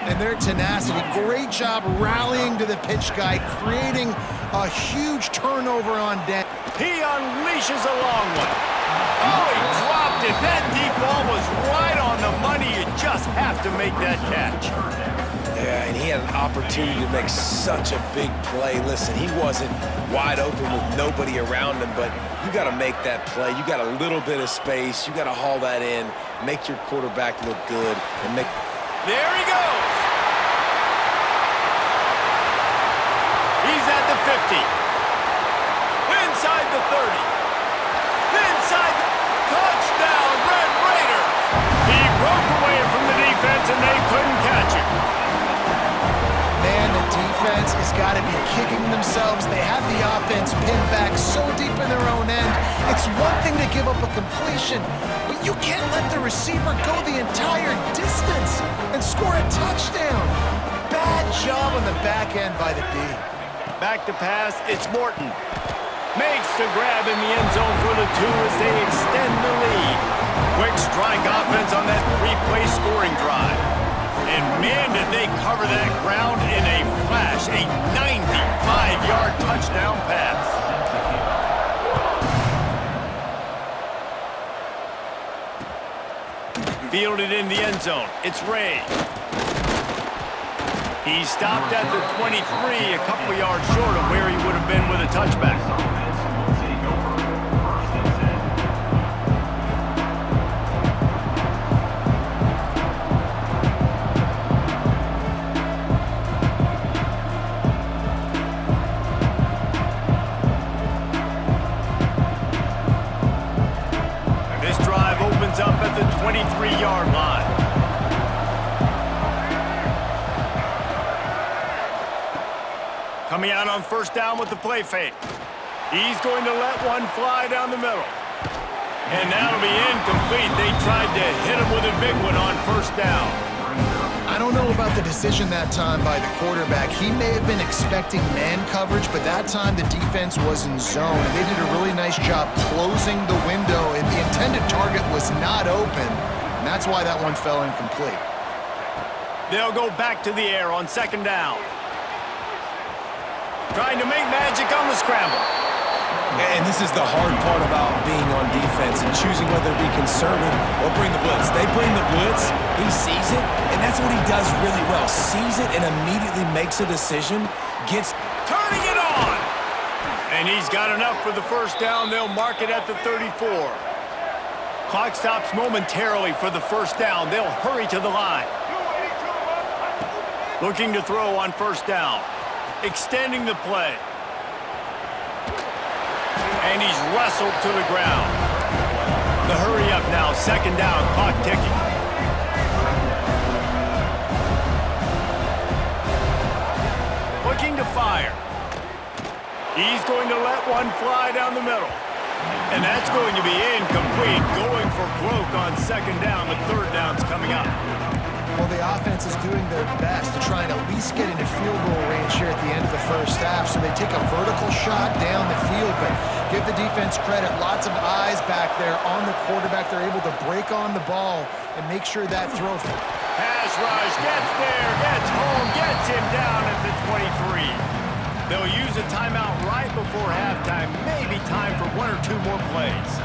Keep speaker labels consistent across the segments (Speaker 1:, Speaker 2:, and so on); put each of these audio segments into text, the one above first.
Speaker 1: And their tenacity, great job rallying to the pitch guy, creating a huge turnover on Dan.
Speaker 2: He unleashes a long one. Oh, he dropped it. That deep ball was right on the money. You just have to make that catch.
Speaker 3: Yeah, and he had an opportunity to make such a big play. Listen, he wasn't wide open with nobody around him, but you got to make that play. You got a little bit of space. You got to haul that in, make your quarterback look good, and make...
Speaker 2: There he goes. He's at the 50. Inside the 30. Inside the... Touchdown, Red Raiders. He broke away from the defense, and they couldn't catch him.
Speaker 1: Man, the defense has got to be kicking themselves. They have the offense pinned back so deep in their own end. It's one thing to give up a completion, but you can't let the receiver go the entire distance and score a touchdown. Bad job on the back end by the D.
Speaker 2: Back to pass, it's Morton. Makes the grab in the end zone for the 2 as they extend the lead. Quick strike offense on that 3-play scoring drive. And man, did they cover that ground in a flash. A 95-yard touchdown pass. Fielded in the end zone. It's Ray. He stopped at the 23, a couple yards short of where he would have been with a touchback. This drive opens up at the 23-yard line. Coming out on first down with the play fake. He's going to let one fly down the middle. And that'll be incomplete. They tried to hit him with a big one on first down.
Speaker 1: I don't know about the decision that time by the quarterback. He may have been expecting man coverage, but that time the defense was in zone. And they did a really nice job closing the window, and the intended target was not open. And that's why that one fell incomplete.
Speaker 2: They'll go back to the air on second down. Trying to make magic on the scramble.
Speaker 3: And this is the hard part about being on defense and choosing whether to be conservative or bring the blitz. They bring the blitz, he sees it, and that's what he does really well. Sees it and immediately makes a decision, gets...
Speaker 2: Turning it on! And he's got enough for the first down. They'll mark it at the 34. Clock stops momentarily for the first down. They'll hurry to the line. Looking to throw on first down. Extending the play. And he's wrestled to the ground. The hurry up now, second down, clock ticking. Looking to fire. He's going to let one fly down the middle. And that's going to be incomplete. Going for broke on second down. The third down's coming up.
Speaker 1: Well, the offense is doing their best to try and at least get into field goal range here at the end of the first half. So they take a vertical shot down the field, but give the defense credit. Lots of eyes back there on the quarterback. They're able to break on the ball and make sure that throw.
Speaker 2: Pass rush, gets there, gets home, gets him down at the 23. They'll use a timeout right before halftime. Maybe time for one or two more plays.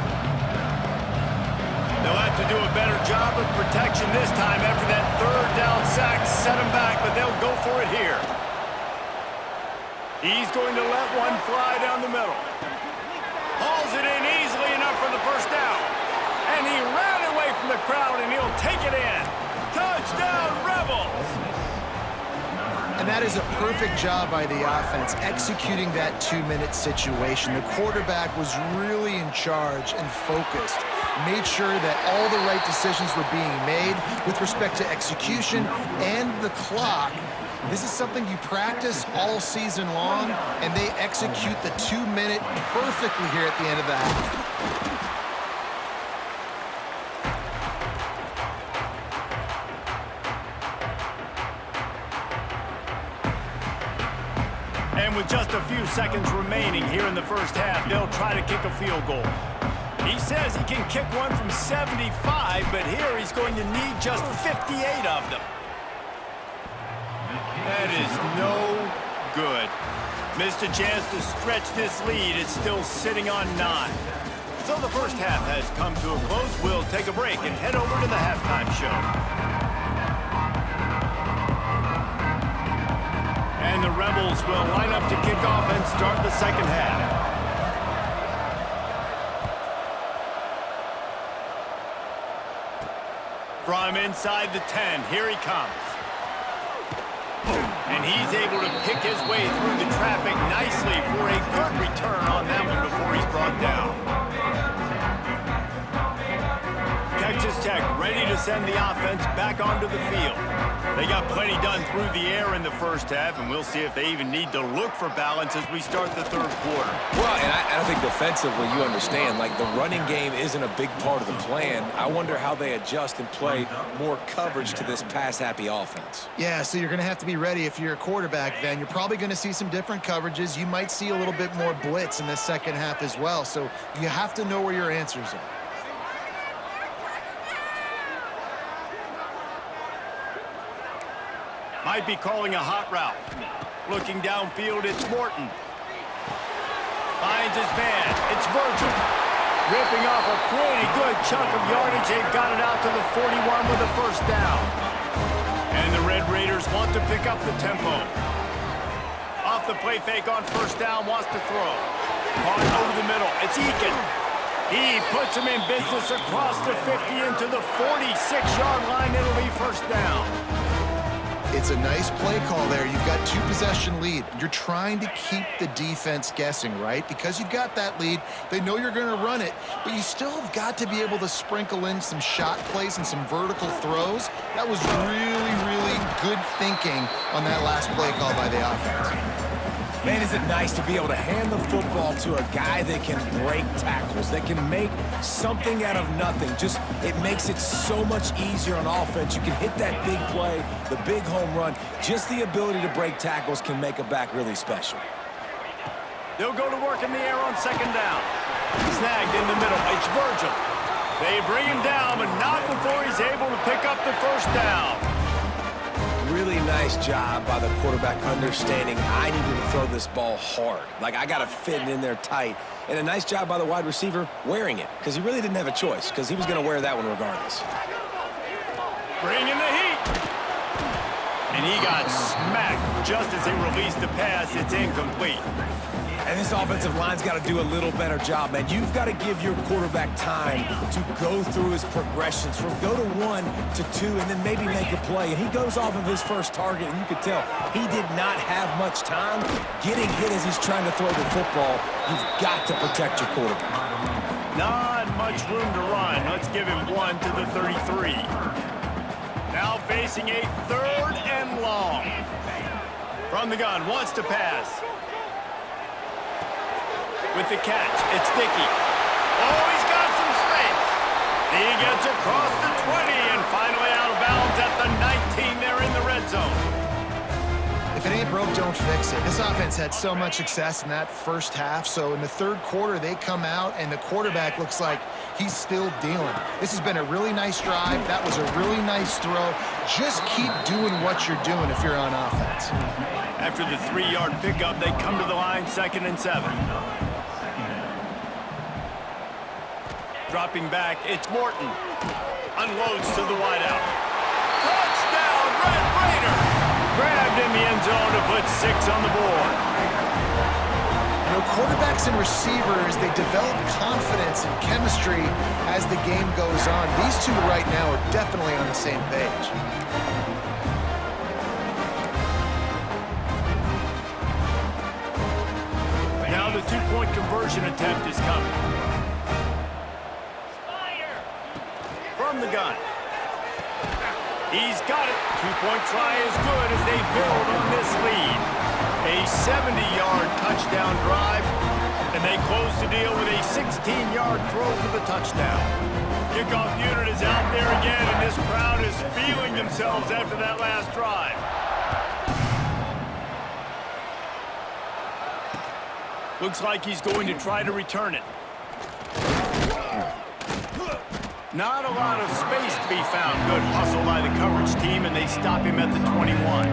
Speaker 2: They'll have to do a better job of protection this time after that third down sack set him back, but they'll go for it here. He's going to let one fly down the middle. Hauls it in easily enough for the first down. And he ran away from the crowd, and he'll take it in. Touchdown, Rebels!
Speaker 1: And that is a perfect job by the offense, executing that 2-minute situation. The quarterback was really in charge and focused. Made sure that all the right decisions were being made with respect to execution and the clock. This is something you practice all season long, and they execute the 2-minute perfectly here at the end of the half.
Speaker 2: And with just a few seconds remaining here in the first half, they'll try to kick a field goal. He says he can kick one from 75, but here he's going to need just 58 of them. That is no good. Missed a chance to stretch this lead. It's still sitting on 9. So the first half has come to a close. We'll take a break and head over to the halftime show. And the Rebels will line up to kick off and start the second half. From inside the 10, here he comes. And he's able to pick his way through the traffic nicely for a good return on that one before he's brought down. Texas Tech ready to send the offense back onto the field. They got plenty done through the air in the first half, and we'll see if they even need to look for balance as we start the third quarter.
Speaker 3: Well, and I think defensively, you understand, like the running game isn't a big part of the plan. I wonder how they adjust and play more coverage to this pass-happy offense.
Speaker 1: Yeah, so you're going to have to be ready if you're a quarterback then. You're probably going to see some different coverages. You might see a little bit more blitz in the second half as well. So you have to know where your answers are.
Speaker 2: Might be calling a hot route. Looking downfield, it's Morton. Finds his man. It's Virgil. Ripping off a pretty good chunk of yardage. They've got it out to the 41 with a first down. And the Red Raiders want to pick up the tempo. Off the play fake on first down, wants to throw. Caught over the middle. It's Eakin. He puts him in business across the 50 into the 46-yard line. It'll be first down.
Speaker 1: It's a nice play call there. You've got 2-possession lead. You're trying to keep the defense guessing, right? Because you've got that lead, they know you're going to run it, but you still have got to be able to sprinkle in some shot plays and some vertical throws. That was really, really good thinking on that last play call by the offense.
Speaker 3: Man, is it nice to be able to hand the football to a guy that can break tackles, that can make something out of nothing. Just, it makes it so much easier on offense. You can hit that big play, the big home run. Just the ability to break tackles can make a back really special.
Speaker 2: They'll go to work in the air on second down. Snagged in the middle. It's Virgil. They bring him down, but not before he's able to pick up the first down.
Speaker 3: Really nice job by the quarterback understanding I needed to throw this ball hard. Like, I got to fit it in there tight. And a nice job by the wide receiver wearing it, because he really didn't have a choice, because he was going to wear that one regardless.
Speaker 2: Bring in the heat. And he got smacked just as he released the pass. It's incomplete.
Speaker 3: And this offensive line's got to do a little better job, man. You've got to give your quarterback time to go through his progressions from go to 1 to 2 and then maybe make a play. And he goes off of his first target, and you could tell he did not have much time getting hit as he's trying to throw the football. You've got to protect your quarterback.
Speaker 2: Not much room to run. Let's give him 1 to the 33. Now facing a 3rd and long. From the gun, wants to pass. With the catch, it's Dickey. Oh, he's got some space. He gets across the 20 and finally out of bounds at the 19 there in the red zone.
Speaker 1: If it ain't broke, don't fix it. This offense had so much success in that first half, so in the third quarter, they come out, and the quarterback looks like he's still dealing. This has been a really nice drive. That was a really nice throw. Just keep doing what you're doing if you're on offense.
Speaker 2: After the 3-yard pickup, they come to the line, 2nd and 7. Dropping back, it's Morton. Unloads to the wideout. Touchdown, Red Raiders! Grabbed in the end zone to put 6 on the board.
Speaker 1: You know, quarterbacks and receivers, they develop confidence and chemistry as the game goes on. These two right now are definitely on the same page.
Speaker 2: Now the 2-point conversion attempt is coming. From the gun. He's got it. 2-point try is good as they build on this lead. A 70-yard touchdown drive, and they close the deal with a 16-yard throw for the touchdown. Kickoff unit is out there again, and this crowd is feeling themselves after that last drive. Looks like he's going to try to return it. Not a lot of space to be found. Good hustle by the coverage team, and they stop him at the 21.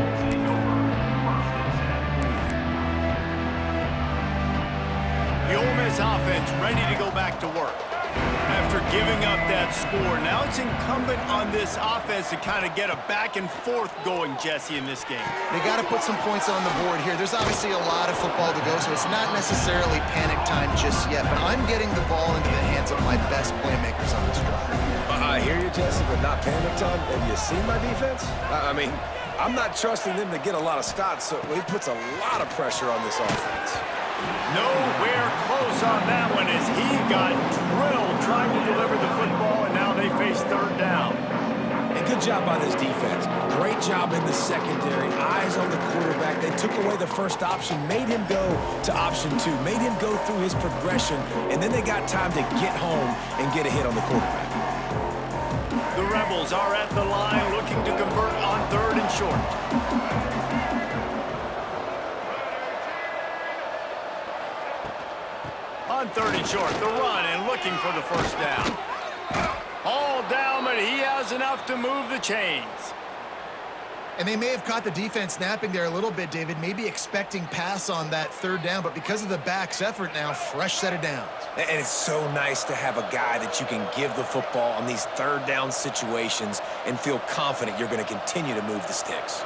Speaker 2: this offense ready to go back to work. After giving up that score, now it's incumbent on this offense to kind of get a back and forth going, Jesse, in this game.
Speaker 1: They got to put some points on the board here. There's obviously a lot of football to go, so it's not necessarily panic time just yet, but I'm getting the ball into the hands of my best playmakers on this drive.
Speaker 3: I hear you, Jesse, but not panic time. Have you seen my defense? I mean, I'm not trusting them to get a lot of stops, so it puts a lot of pressure on this offense.
Speaker 2: Nowhere close on that one as he got drilled trying to deliver the football, and now they face third down.
Speaker 3: And good job by this defense. Great job in the secondary. Eyes on the quarterback. They took away the first option, made him go to option 2, made him go through his progression, and then they got time to get home and get a hit on the quarterback.
Speaker 2: The Rebels are at the line looking to convert on 3rd and short. On 3rd and short, the run and looking for the first down. All down, but he has enough to move the chains.
Speaker 1: And they may have caught the defense napping there a little bit, David, maybe expecting pass on that 3rd down, but because of the back's effort now, fresh set of downs.
Speaker 3: And it's so nice to have a guy that you can give the football on these 3rd down situations and feel confident you're going to continue to move the sticks.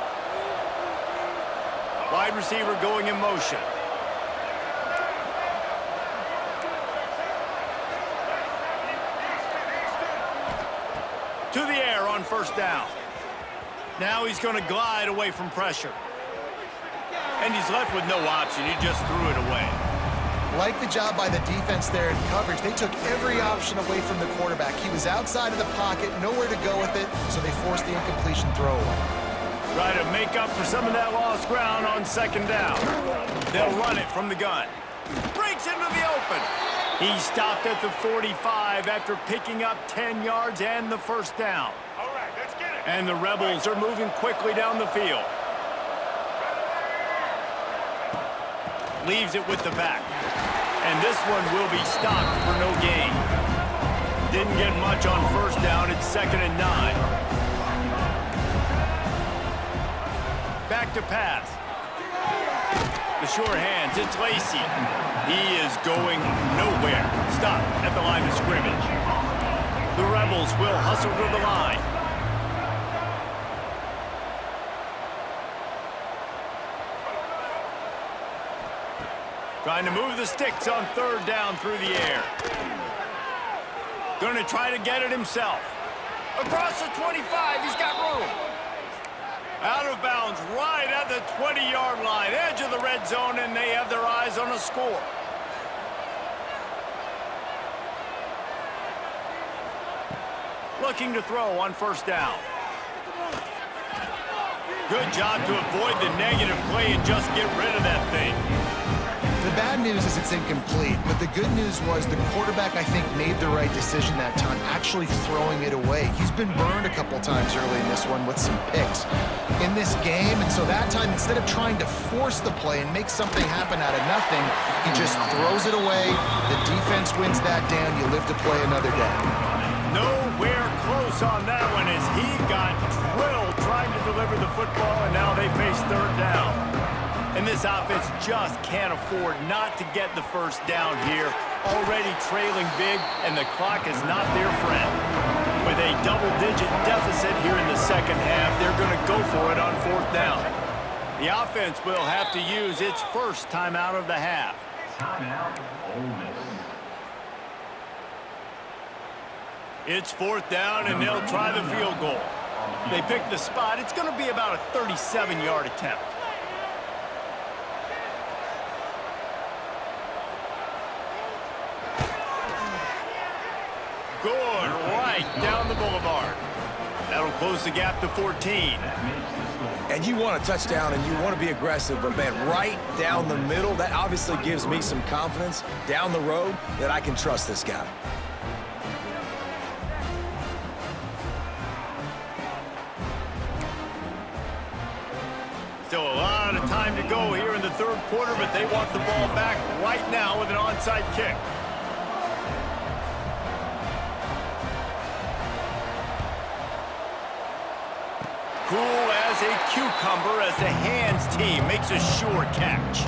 Speaker 2: Wide receiver going in motion. To the air on first down. Now he's going to glide away from pressure. And he's left with no option. He just threw it away.
Speaker 1: Like the job by the defense there in coverage. They took every option away from the quarterback. He was outside of the pocket, nowhere to go with it, so they forced the incompletion throwaway.
Speaker 2: Try to make up for some of that lost ground on 2nd down. They'll run it from the gun. Breaks into the open. He stopped at the 45 after picking up 10 yards and the first down. And the Rebels are moving quickly down the field. Leaves it with the back. And this one will be stopped for no gain. Didn't get much on first down. It's 2nd and 9. Back to pass. The sure hands. It's Lacy. He is going nowhere. Stop at the line of scrimmage. The Rebels will hustle to the line. Trying to move the sticks on 3rd down through the air. Going to try to get it himself. Across the 25, he's got room. Out of bounds right at the 20-yard line, edge of the red zone, and they have their eyes on a score. Looking to throw on first down. Good job to avoid the negative play and just get rid of that thing.
Speaker 1: The bad news is it's incomplete, but the good news was the quarterback, I think, made the right decision that time, actually throwing it away. He's been burned a couple times early in this one with some picks in this game, and so that time, instead of trying to force the play and make something happen out of nothing, he just throws it away. The defense wins that down. You live to play another day.
Speaker 2: Nowhere close on that one as he got drilled trying to deliver the football, and now they face 3rd down. And this offense just can't afford not to get the first down here. Already trailing big, and the clock is not their friend. With a double-digit deficit here in the 2nd half, they're going to go for it on 4th down. The offense will have to use its first timeout of the half.
Speaker 4: Timeout, Ole Miss.
Speaker 2: It's 4th down, and they'll try the field goal. They pick the spot. It's going to be about a 37-yard attempt. Good, right down the boulevard. That'll close the gap to 14.
Speaker 3: And you want a touchdown and you want to be aggressive, but man, right down the middle, that obviously gives me some confidence down the road that I can trust this guy.
Speaker 2: Still a lot of time to go here in the 3rd quarter, but they want the ball back right now with an onside kick. Cool as a cucumber as the hands team makes a sure catch.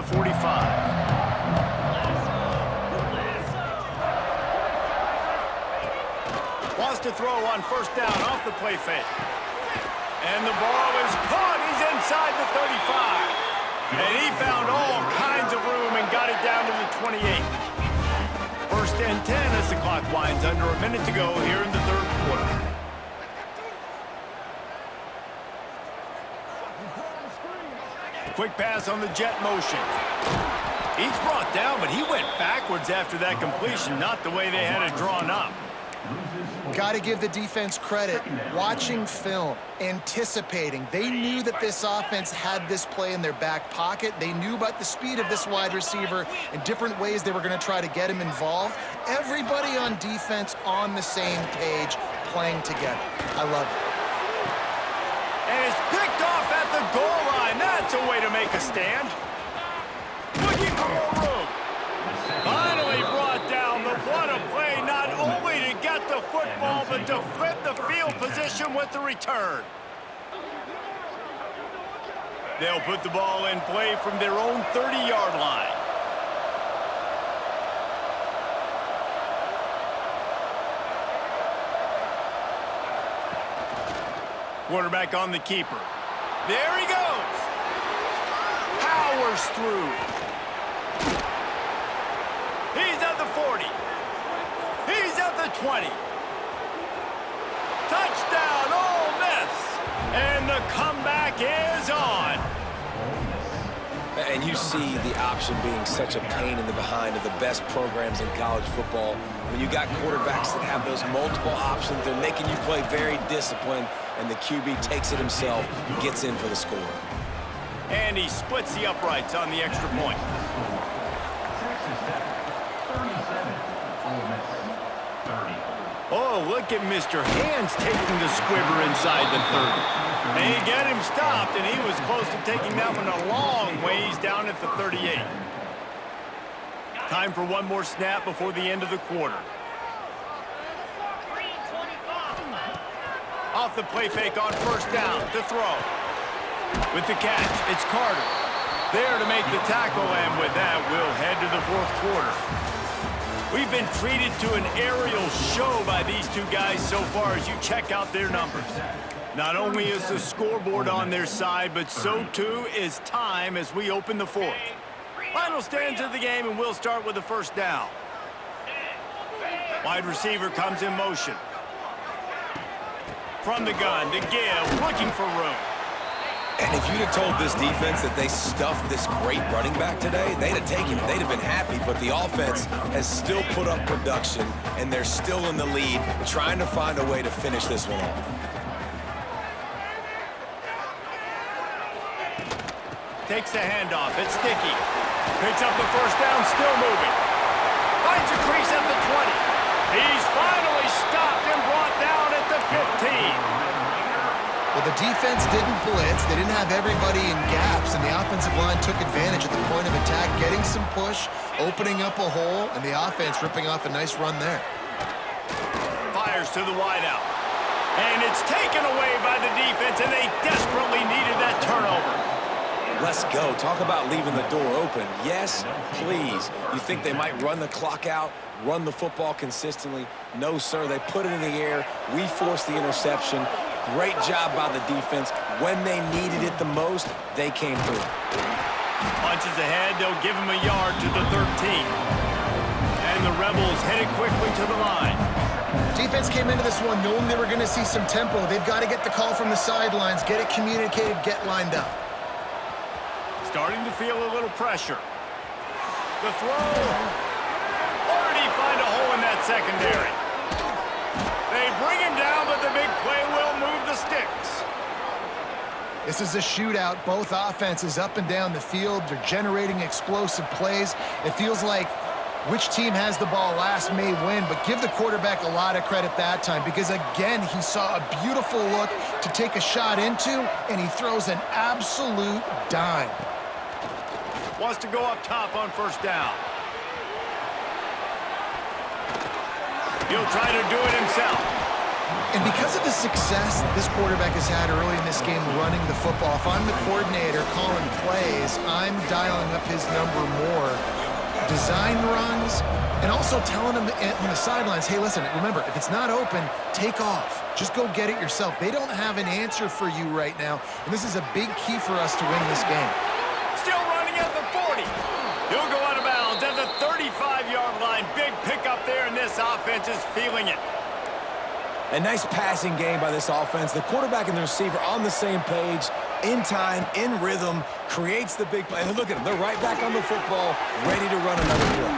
Speaker 2: 45. Wants to throw on first down off the play fake. And the ball is caught. He's inside the 35. And he found all kinds of room and got it down to the 28. First and 10 as the clock winds under a minute to go here in the third quarter. Quick pass on the jet motion. He's brought down, but he went backwards after that completion, not the way they had it drawn up.
Speaker 1: Got to give the defense credit. Watching film, anticipating. They knew that this offense had this play in their back pocket. They knew about the speed of this wide receiver and different ways they were going to try to get him involved. Everybody on defense on the same page, playing together. I love it.
Speaker 2: And it's picked off at the goal line. That's a way to make a stand. Looking for more room. Finally brought down, but what a play, not only to get the football, but to flip the field position with the return. They'll put the ball in play from their own 30-yard line. Quarterback on the keeper. There he goes. Powers through. He's at the 40. He's at the 20. Touchdown, Ole Miss. And the comeback is on.
Speaker 3: And you see the option being such a pain in the behind of the best programs in college football. When you got quarterbacks that have those multiple options, they're making you play very disciplined, and the QB takes it himself, gets in for the score.
Speaker 2: And he splits the uprights on the extra point. Oh, look at Mr. Hands taking the squibber inside the 30. They get him stopped, and he was close to taking that one a long ways down at the 38. Time for one more snap before the end of the quarter. Off the play fake on first down to throw. With the catch, it's Carter. There to make the tackle, and with that, we'll head to the fourth quarter. We've been treated to an aerial show by these two guys so far as you check out their numbers. Not only is the scoreboard on their side, but so too is time as we open the fourth. Final stanza of the game, and we'll start with the first down. Wide receiver comes in motion. From the gun to give, looking for room.
Speaker 3: And if you'd have told this defense that they stuffed this great running back today, they'd have taken it. They'd have been happy, but the offense has still put up production, and they're still in the lead, trying to find a way to finish this one off.
Speaker 2: Takes the handoff. It's Dickey. Picks up the first down, still moving. Finds a crease at the 20. He's finally stopped and brought down at the 15.
Speaker 1: Well, the defense didn't blitz. They didn't have everybody in gaps, and the offensive line took advantage at the point of attack, getting some push, opening up a hole, and the offense ripping off a nice run there.
Speaker 2: Fires to the wideout. And it's taken away by the defense, and they desperately needed that turnover.
Speaker 3: Let's go. Talk about leaving the door open. Yes, please. You think they might run the clock out, run the football consistently? No, sir. They put it in the air. We forced the interception. Great job by the defense. When they needed it the most, they came through.
Speaker 2: Punches ahead. They'll give him a yard to the 13. And the Rebels headed quickly to the line.
Speaker 1: Defense came into this one knowing they were going to see some tempo. They've got to get the call from the sidelines, get it communicated, get lined up.
Speaker 2: Starting to feel a little pressure. The throw. Or did he find a hole in that secondary? They bring him down, but the big play will move the sticks.
Speaker 1: This is a shootout. Both offenses up and down the field. They're generating explosive plays. It feels like which team has the ball last may win, but give the quarterback a lot of credit that time because, again, he saw a beautiful look to take a shot into, and he throws an absolute dime.
Speaker 2: Wants to go up top on first down. He'll try to do it himself.
Speaker 1: And because of the success this quarterback has had early in this game running the football, if I'm the coordinator calling plays, I'm dialing up his number more. Design runs, and also telling him on the sidelines, hey, listen, remember, if it's not open, take off. Just go get it yourself. They don't have an answer for you right now, and this is a big key for us to win this game.
Speaker 2: Still running at the 40. He'll go out of bounds at the 35-yard line. Big pickup there, and this offense is feeling it.
Speaker 3: A nice passing game by this offense. The quarterback and the receiver on the same page, in time, in rhythm, creates the big play. And look at them. They're right back on the football, ready to run another play.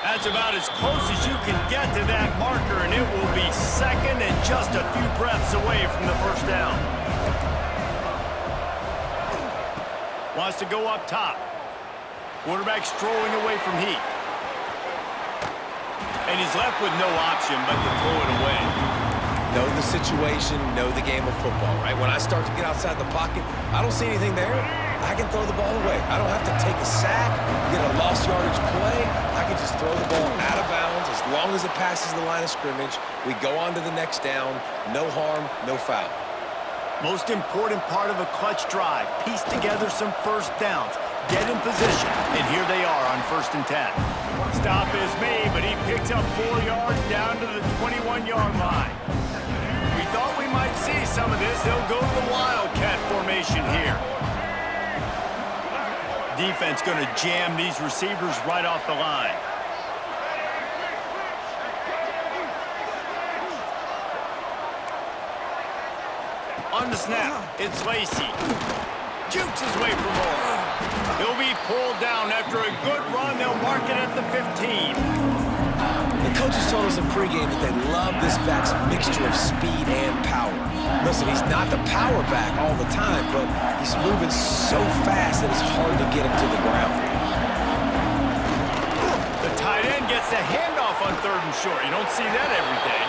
Speaker 2: That's about as close as you can get to that marker, and it will be second and just a few breaths away from the first down. Wants to go up top. Quarterback strolling away from heat. And he's left with no option but to throw it away.
Speaker 3: Know the situation, know the game of football, right? When I start to get outside the pocket, I don't see anything there, I can throw the ball away. I don't have to take a sack, get a lost yardage play. I can just throw the ball out of bounds. As long as it passes the line of scrimmage, we go on to the next down. No harm, no foul.
Speaker 2: Most important part of a clutch drive. Piece together some first downs. Get in position, and here they are on 1st and 10. Stop is made, but he picks up 4 yards down to the 21-yard line. We thought we might see some of this. They'll go to the Wildcat formation here. Defense going to jam these receivers right off the line. On the snap, it's Lacy. Jukes his way for more. He'll be pulled down after a good run. They'll mark it at the 15.
Speaker 3: The coaches told us in pregame that they love this back's mixture of speed and power. Listen, he's not the power back all the time, but he's moving so fast that it's hard to get him to the ground.
Speaker 2: The tight end gets the handoff on 3rd and short. You don't see that every day.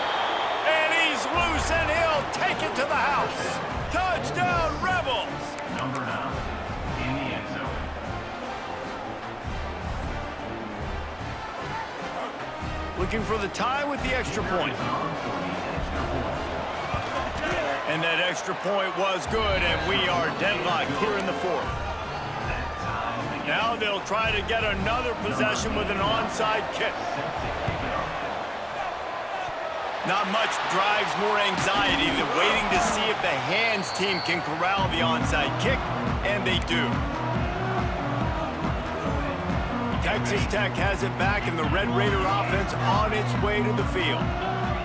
Speaker 2: And he's loose, and he'll take it to the house. Touchdown, Rebels!
Speaker 4: Number 9 in the end zone.
Speaker 2: Looking for the tie with the extra point. And that extra point was good, and we are deadlocked here in the 4th. Now they'll try to get another possession with an onside kick. Not much drives more anxiety than waiting to see if the hands team can corral the onside kick, and they do. Texas Tech has it back, and the Red Raider offense on its way to the field.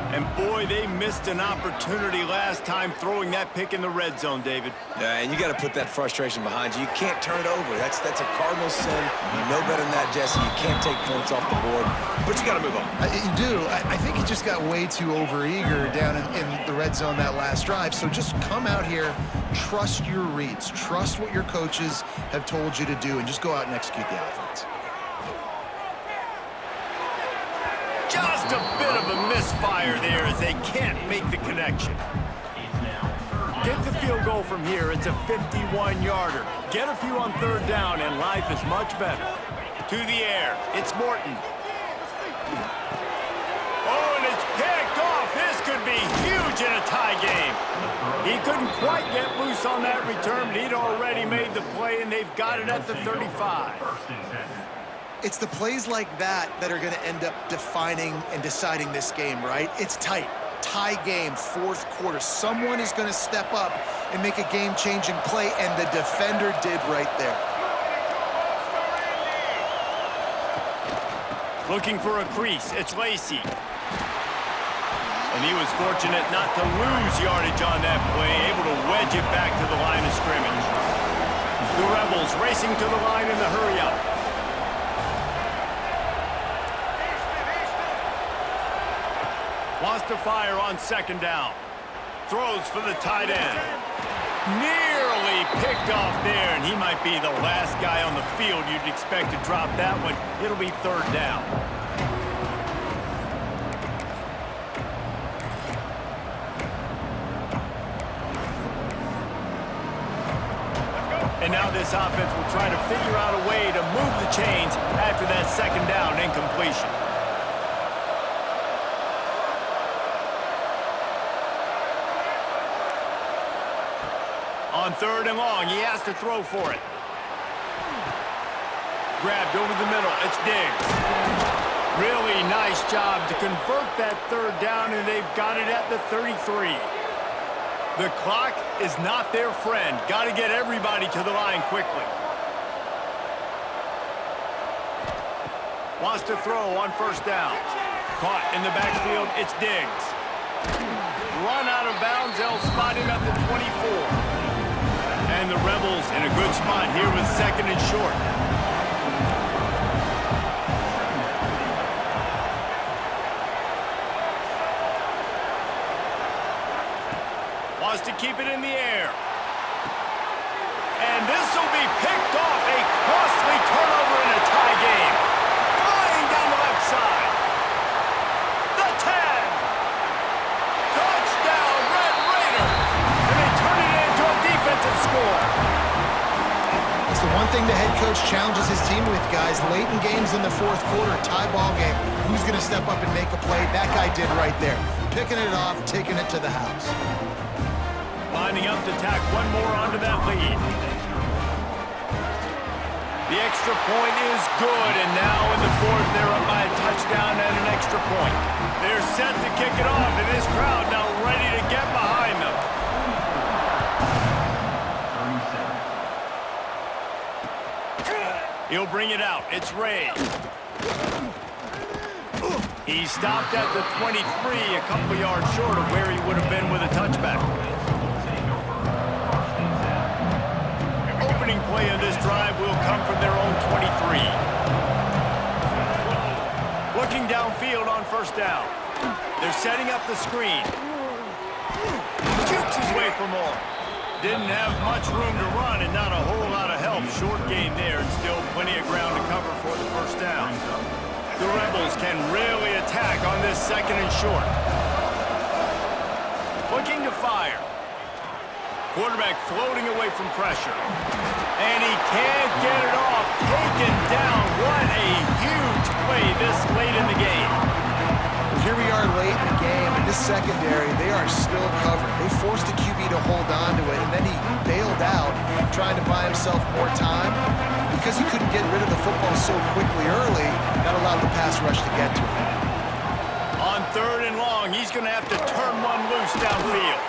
Speaker 2: And boy, they missed an opportunity last time throwing that pick in the red zone, David.
Speaker 3: Yeah, and you got to put that frustration behind you. You can't turn it over. That's a cardinal sin. You know better than that, Jesse. You can't take points off the board, but you got to move on.
Speaker 1: You do. I think he just got way too overeager down in the red zone that last drive. So just come out here, trust your reads, trust what your coaches have told you to do, and just go out and execute the offense.
Speaker 2: Just a bit of a misfire there as they can't make the connection. Get the field goal from here. It's a 51-yarder. Get a few on 3rd down, and life is much better. To the air. It's Morton. Oh, and it's picked off. This could be huge in a tie game. He couldn't quite get loose on that return, but he'd already made the play, and they've got it at the 35.
Speaker 1: It's the plays like that that are going to end up defining and deciding this game, right? It's tight. Tie game, 4th quarter. Someone is going to step up and make a game-changing play, and the defender did right there.
Speaker 2: Looking for a crease. It's Lacy. And he was fortunate not to lose yardage on that play, able to wedge it back to the line of scrimmage. The Rebels racing to the line in the hurry-up. Wants to fire on 2nd down. Throws for the tight end. Nearly picked off there, and he might be the last guy on the field you'd expect to drop that one. It'll be 3rd down. And now this offense will try to figure out a way to move the chains after that 2nd down incompletion. On 3rd and long, he has to throw for it. Grabbed over the middle. It's Diggs. Really nice job to convert that 3rd down, and they've got it at the 33. The clock is not their friend. Got to get everybody to the line quickly. Wants to throw on 1st down. Caught in the backfield. It's Diggs. Run out of bounds. They'll spot him at the 24. And the Rebels in a good spot here with 2nd and short. Wants to keep it in the air. And this will be picked off. A costly turnover in a tie game. Flying down the left side. The 10. Touchdown, Red Raiders. And they turn it into a defensive score.
Speaker 1: It's the one thing the head coach challenges his team with, guys. Late in games in the 4th quarter, tie ball game. Who's going to step up and make a play? That guy did right there. Picking it off, taking it to the house.
Speaker 2: Lining up to tack one more onto that lead. The extra point is good, and now in the 4th, they're up by a touchdown and an extra point. They're set to kick it off, and this crowd now ready to get behind them.
Speaker 4: 37.
Speaker 2: He'll bring it out. It's Ray. He stopped at the 23, a couple yards short of where he would have been with a touchback. Opening play of this drive will come from their own 23. Looking downfield on 1st down. They're setting up the screen. Shoots his way for more. Didn't have much room to run and not a whole lot of help. Short gain there and still plenty of ground to cover for the 1st down. The Rebels can really attack on this 2nd and short. Looking to fire. Quarterback floating away from pressure. And he can't get it off. Taken down. What a huge play this late in the game.
Speaker 1: Here we are late in the game. In this secondary, they are still covered. They forced the QB to hold on to it, and then he bailed out, trying to buy himself more time. Because he couldn't get rid of the football so quickly early, that allowed the pass rush to get to him.
Speaker 2: On 3rd and long, he's going to have to turn one loose downfield.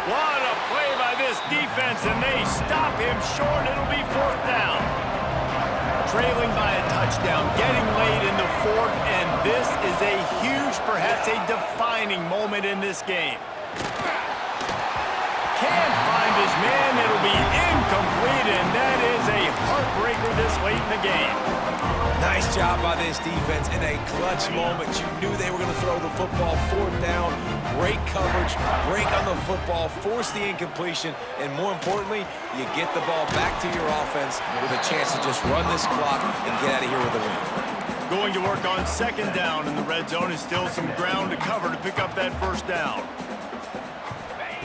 Speaker 2: What a play by this defense, and they stop him short. It'll be 4th down. Trailing by a touchdown, getting late in the 4th, and this is a huge, perhaps a defining moment in this game. Can't find his man. It'll be incomplete, and that is a heartbreaker this late in the game.
Speaker 3: Nice job by this defense in a clutch moment. You knew they were going to throw the football. 4th down, great coverage, break on the football, force the incompletion, and more importantly, you get the ball back to your offense with a chance to just run this clock and get out of here with a win.
Speaker 2: Going to work on 2nd down in the red zone is still some ground to cover to pick up that 1st down.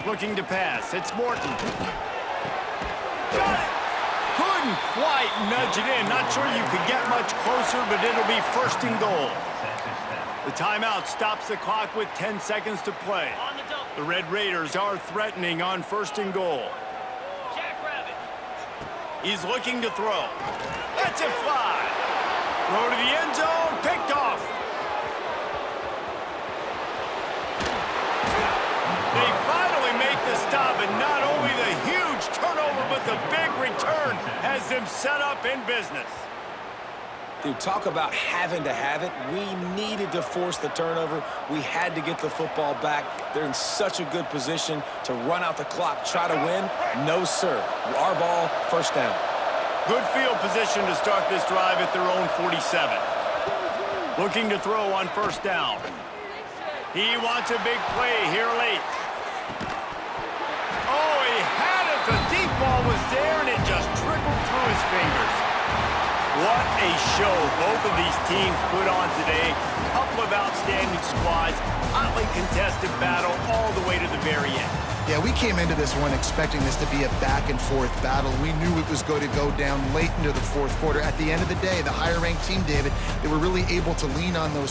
Speaker 2: Looking to pass. It's Morton. Got it. Couldn't quite nudge it in. Not sure you could get much closer, but it'll be 1st and goal. The timeout stops the clock with 10 seconds to play. The Red Raiders are threatening on 1st and goal. He's looking to throw. Lets it fly. Throw to the end zone. Picked off. They finally make the stop, and not only the huge turnover, but the big return has them set up in business.
Speaker 3: Dude, talk about having to have it. We needed to force the turnover. We had to get the football back. They're in such a good position to run out the clock, try to win. No, sir. Our ball, 1st down.
Speaker 2: Good field position to start this drive at their own 47. Looking to throw on 1st down. He wants a big play here late. Oh, he had it. The deep ball was there, and it just trickled through his fingers. What a show both of these teams put on today. Couple of outstanding squads, hotly contested battle all the way to the very end.
Speaker 1: Yeah, we came into this one expecting this to be a back-and-forth battle. We knew it was going to go down late into the 4th quarter. At the end of the day, the higher-ranked team, David, they were really able to lean on those